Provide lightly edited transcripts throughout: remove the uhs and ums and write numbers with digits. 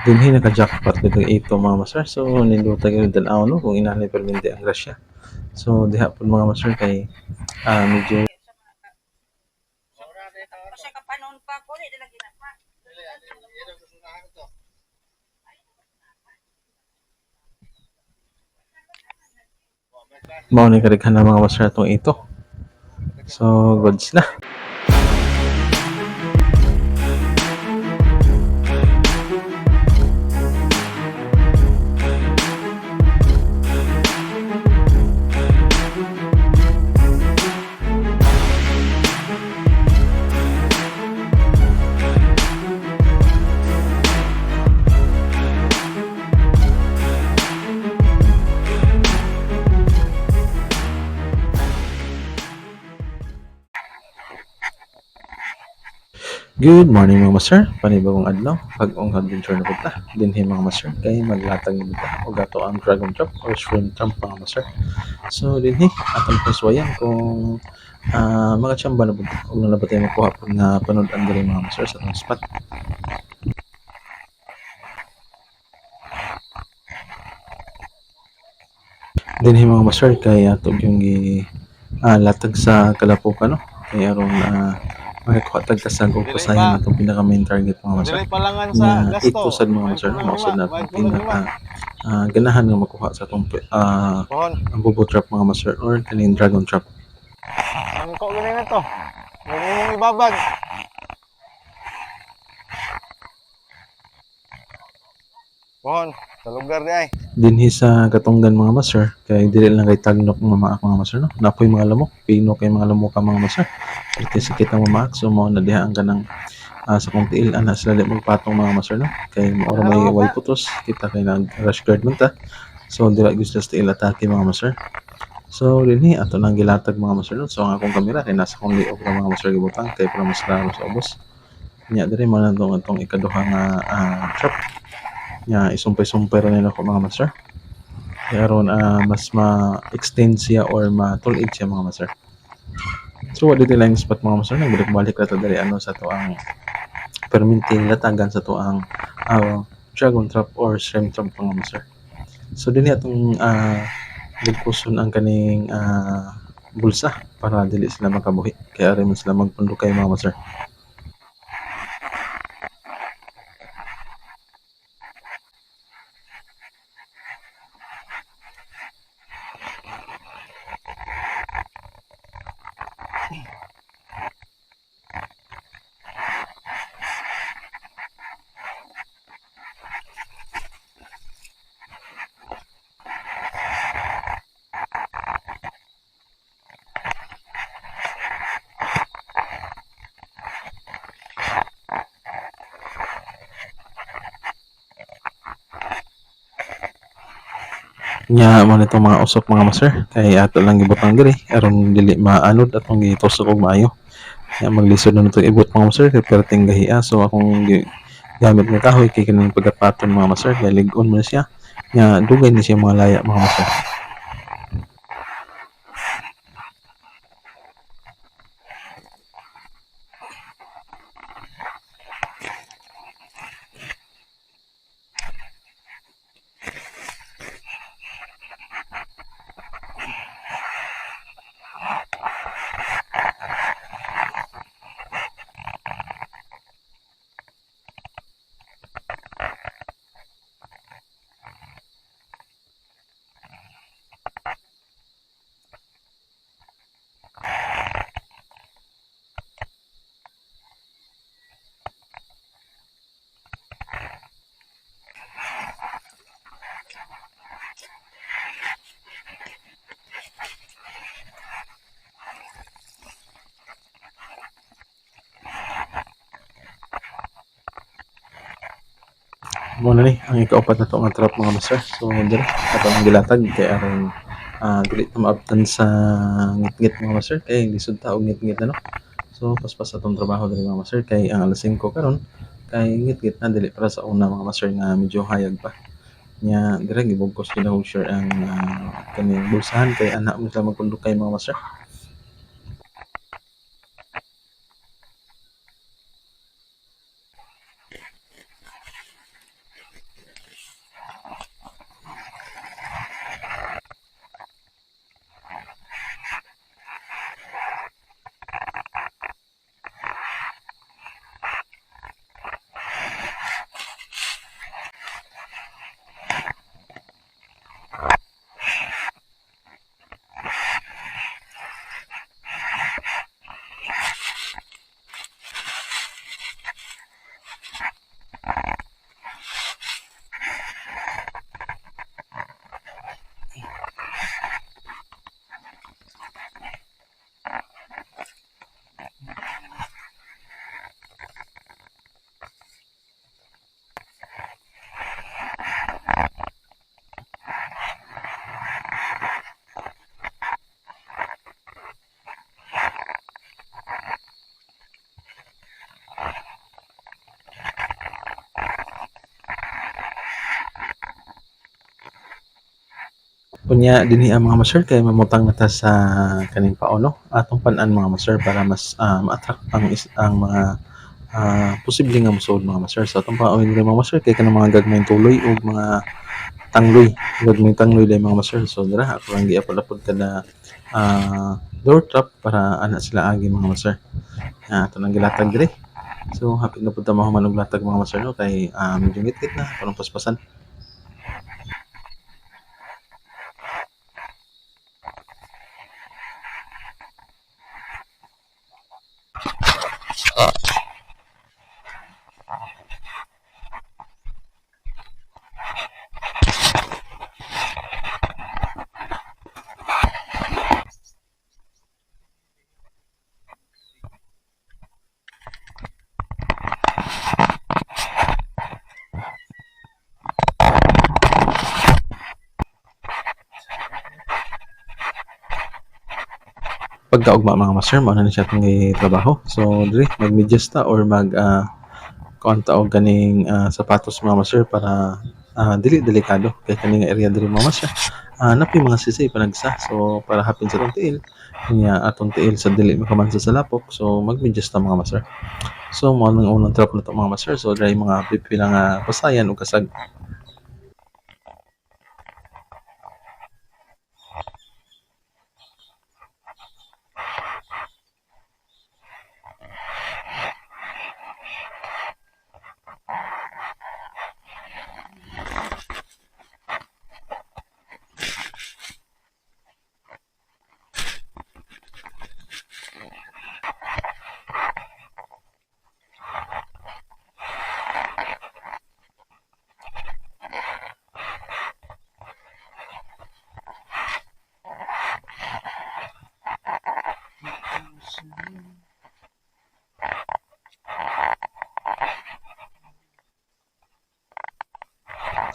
Dinhi naka-jackpot kitag 8 mga master. So nindotag gyud tan-aw no kung inani permente ang grasya. So diha pod mga master kay medyo mao ni kadaghan ng mga master atong ito. So goods na. Good morning mga master, panibagong adlaw, pag-ong adventure na punta. Dinhi mga master, kay maglatag ni kita o gato ang dragon trap or shrimp trap mga master. So dinhi, atong paswayan kung mga tsamba na punta o na ba tayo makuha po nga panood-an diri mga master sa atong spot. Dinhi mga master, kay atog yung latag sa kalapukan no, kay aron makakuha tag kasag o pasayang atong pinaka main target mga master nga ito sad mga master no, mausad na atong pinaka ganahan nga makuha sa atong ang bobo trap mga master or kaning dragon trap. Ang ko ganun na to. Huwag mong ibabag. Pohon, sa lugar di ay. Dinhi sa katunggan mga master kay dili lang kay tagnok mga maak mga master no, napoy mga lamok, pino kay mga lamok ka mga master. Iti sakit ang mamaak, so mao na diha ang kanang sa kung tiil ana sila di magpatong mga master no, kay maura may way putos kita kay nag rush guard man ta, so dira gusto sa tiil atake mga master. So dinhi ato nang gilatag mga master no, so ang akong kamera kay nasa kong liog ng mga master gibutang kay para mas klaro sa ubos nya diri man atong ikaduha nga trap nya isumpay-sumpay ra nila ko mga master kay aron mas ma-extend siya or matulid siya mga master. So what dito lang spot mga master, nagbalik-balik ra ta diri ano sa to ang perminting latagan sa to ang dragon trap or shrimp trap mga master. So dinhi atong ligkuson ang kaning bulsa para dili sila makabuhi kaya ari man sila magpundukay mga master. Nya mo nitong mga usok mga master kay ato lang gibutang diri aron dili maanod atong gitusok og maayo. Nya maglisod na nito ibot mga master kay perting gahiya, so akong gamit nga kahoy kay kanang pagapaton mga master kay lig-on man siya nya dugay ni siya mga laya mga master. Mo na ni ang ikaupat na to nga trap mga master. So diri ato ang gilatag kay aron dili ta maabtan sa ngit-ngit mga master kay lisod ta og ngit-ngit ano. So paspas atong trabaho diri mga master kay ang alas 5 karon kay ngit-ngit na dili para sa una mga master nga medyo hayag pa. Nya dira gibugkos kita og share ang kaning bulsahan kay ana mo sila magpundukay mga master. Kunya dinhi ang mga master kay mamutang na ta sa kaning pauno atong pan-an mga master para mas ma-attract ang mga posible nga mosuod mga master. So atong paawin diri mga master kay kanang mga gagmayng tuloy ug mga tangloy, gagmayng tangloy dai mga master. So dira ako lang giapod-apod kada door trap para ana sila agi mga master. Ato nang gilatag diri. So hapit na pud ta mahuman og latag mga master no kay medyo ngit-ngit na kanang paspasan. Pagkaugma mga master mao na ni siya atong trabaho. So diri mag-medyas ta or mag kuan ta og kaning sapatos mga master para dili delikado kay kaning area diri mga master. Napay mga sisay panagsa so para hapin sa atong tiil kanya atong tiil sa dili makamansa sa lapok so mag-medyas ta mga master. So mao nang unang trap nato mga master. So dry mga pipila nga pasayan ug kasag.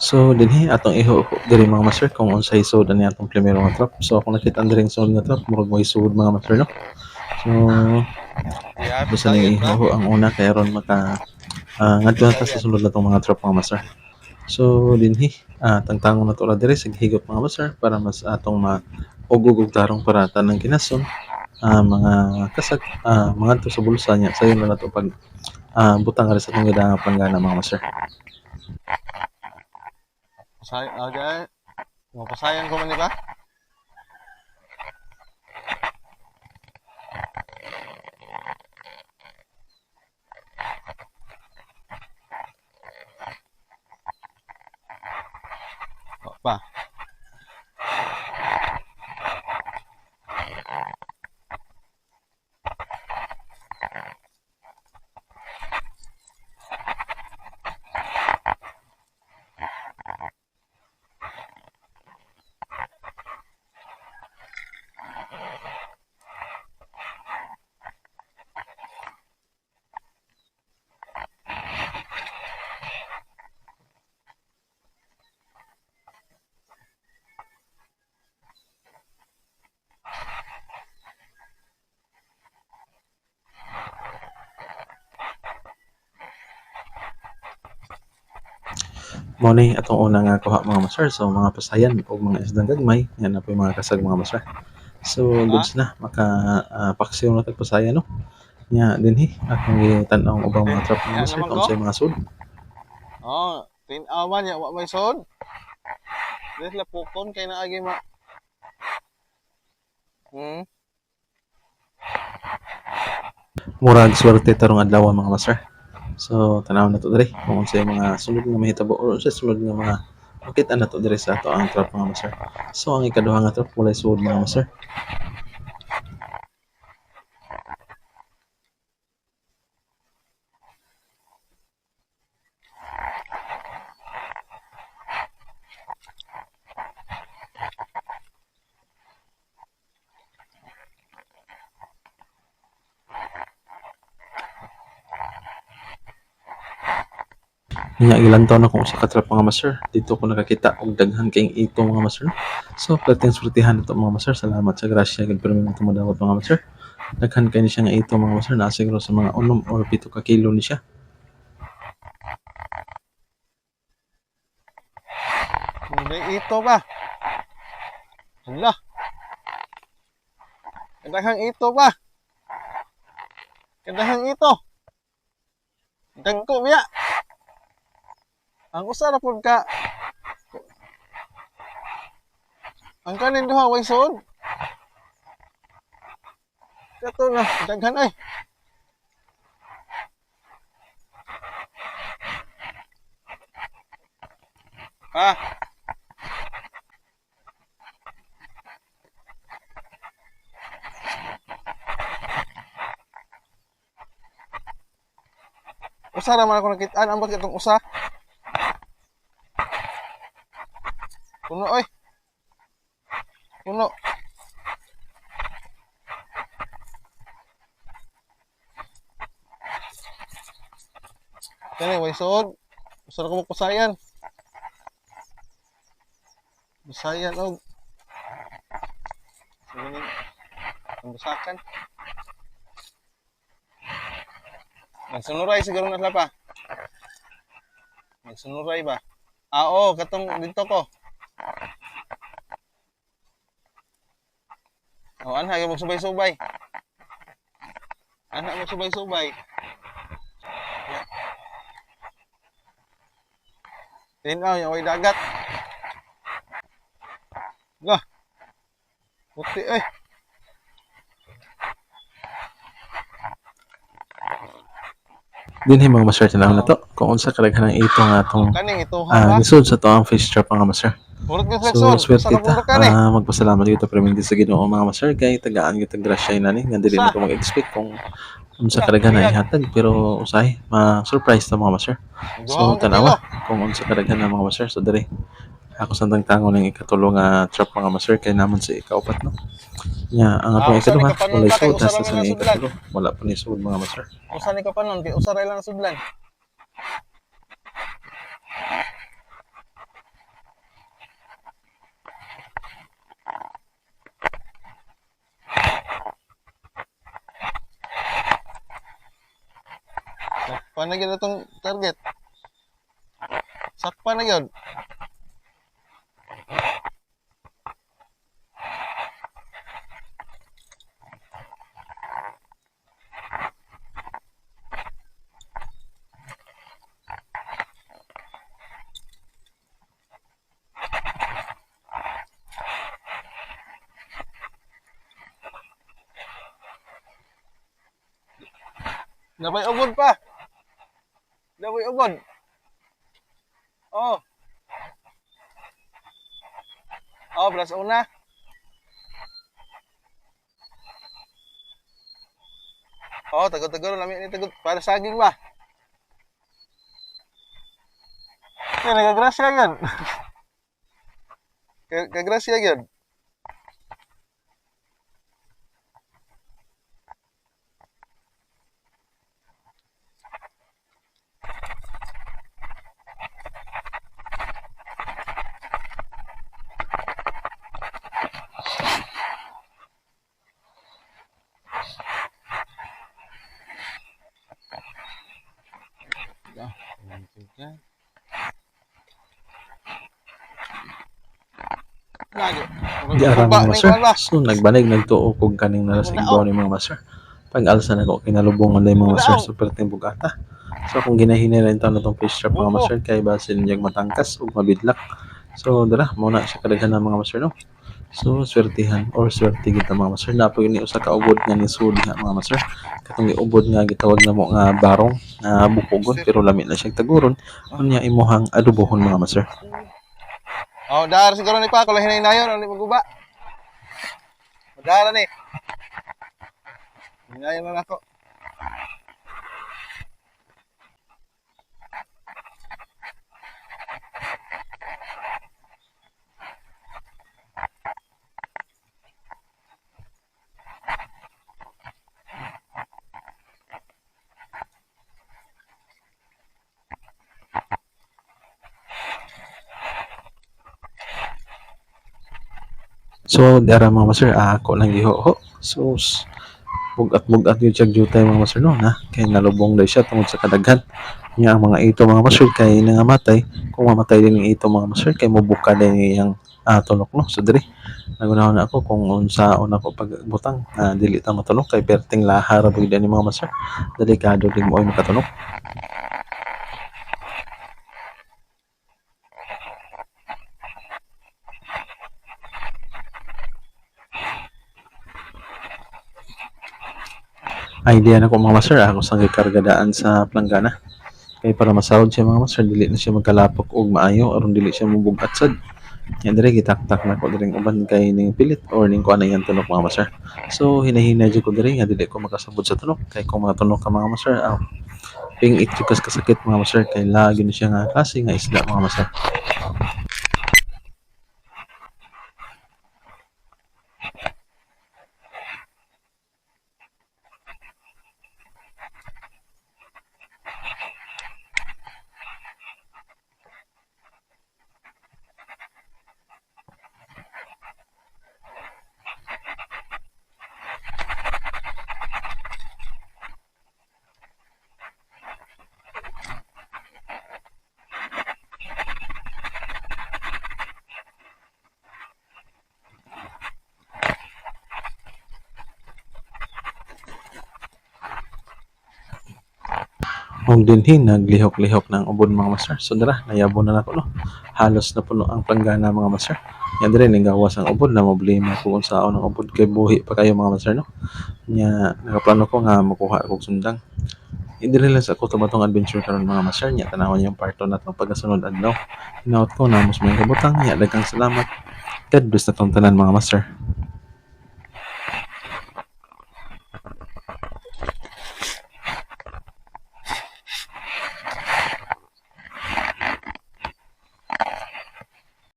So dinhi atong ihuho diri mga master kung unsay sud ani atong primero nga trap. So kung nakita diring sunod nga trap murag may sud mga master no. So Yeah, basta ni bisayan ba? ihuho ang una kay aron maka ngadto na ta sa Bisayan. sunod natong mga trap mga master. So dinhi tangtangon na to ra diri sa higot mga master para mas atong maugog og tarong para tanang kinason mga kasag mga to sa bulsa niya sayon na nato pag butang ra sa atong gidang planggana mga master. Pasay, okay. Mapasayan ko man di ba? Pa. Mao ni atong una nga kuha mga master. So mga pasayan o mga isdang gagmay yan na po yung mga kasag mga master. So Ha? goods na maka paksiw na tag pasayan no. Nya dinhi atong gitan-aw ang ubang mga trap mga Yan master naman kung ko. say mga sud. Oh, tinawan ya wa may sod. Dili sila pukon kay naagi ma. Hmm. Murag swerte tarong adlaw mga master. So tanaw na to diri kung unsay mga sunod nga mahitabo or unsay sunod nga mga makita na to diri sa ato ang trap mga master. So ang ikaduha nga trap walay sud mga master. Nya ilantaw na kung usa ka trap mga master. Dito ko nakakita og daghan kayong ito mga master. So pertihan nato mga master. Salamat sa grasya gid permi mo tumodawat mga master. Daghan kay ni siya nga ito mga master naa siguro sa mga 6 or 7 ka kilo ni siya. Hindi ito ba? Hala, kadahang ito ba? Kadahang ito. Dagko biya. Ang usa ra pud ka. Ang kanin duha way sud. Kato na daghan ay. Ha? Usa ra man ako nakit-an ambot itong usa. Puno oy. Puno. Kani way sud. Usa ra ko magpasayan. Pasayan og sige ang busakan. Nagsunuray siguro na pa. Nagsunuray ba? Ah, oo, katong dito ko. O, anha, yung magsubay-subay. Anha, magsubay-subay. Tinaw, yung way dagat. Lah, puti eh. Dinhi mga master tinawon na to kung unsa kadaghan ng ito nga atong Kaning ito ha. nisud sa to ang fish trap mga master. Murag yung So flexon. swerte Sa ta. kaburo ka ni. Magpasalamat gyud ta premium sa Ginoo mga master kay tagaan gyud tag grasya nani nga dili na ko mag-expect kung unsa kadaghan na ihatag pero usahay ma-surprise ta mga master. So tanawa kung unsa kadaghan na mga master so diri ako sandang tango ng ikatulo nga trap mga master kay namon sa ikaupat no. Nya ang atong usa ni ikaduha kapanon walay pa, kay sud usa ra sa man sa na sudlan. ikatulo wala pa ni sud mga master. Usa ni kapanon, kay usa ra lang sudlan. Sakpan na gyud itong target. Sakpan na gyud. Nabay ubod pa. Nabay ubod. Oh. Oh, plus una. Oh, tagod-tagod lami ni tagod para saging ba? Kaya nagagrasya yan. Kagrasya yan. Lagi. Di ara mga master. So nagbalik nagtuo kog kaning nalasing baw ni mga master. Pag alsa na ko kinalubong na mga master super timbog ata. So kung ginahinay rin taon na tong fish trap mga master kay basin niyag matangkas ug mabidlak. So dara mo na siya kadaghan ng mga master no. So swertihan or swerte kita mga master na pag ni usa ka ubod nga ni sud nga mga master. Katong ubod nga gitawag namo nga barong nga bukogon pero lami na siya taguron unya imuhang adobohon mga master. Oh, dahar siguro ni pa ko lahin nayon ani maguba. Dahar ni. Hinayon na ako. So dara mga master ako lang giho. So bugat yung tiyag jutay mga master no na kay nalubong daw siya tungod sa kadaghan niya ang mga ito mga master kay nangamatay kung mamatay din yung ito mga master kay mubuka din yung tulok no. So diri nagunahon na ako kung unsaon ako pagbutang dili ta matulok kay perting lahar ra gyud ani mga master. Delikado din mo makatulok. Idea na ko mga master ako sang gikargadaan sa planggana. Kay para masahod siya mga master dili na siya magkalapok og maayo aron dili siya mubugat sad. Yan dire gitaktak na ko diring uban kay ning pilit or ning kuan na yan tunok mga master. So hinahinay jud ko diri nga dili ko makasabot sa tunok kay kung mga tunok ka mga master ping itjukas kasakit mga master kay lagi na siya nga klase nga isda mga master. Og dinhi naglihok-lihok ng ubod mga master. So dara nayabo na nako no. Halos na puno ang planggana mga master. Yan dire ning gawas ang ubod na problema ko kung saan ang ubod kay buhi pa kayo mga master no. Nya nakaplano ko nga makuha kog sundang. Hindi lang sa ako tumatong adventure karon mga master nya tanawon yung part 2 na to pagkasunod adlaw. Hinaut ko na mas may kabutang nya daghang salamat. God bless na tong tanan mga master.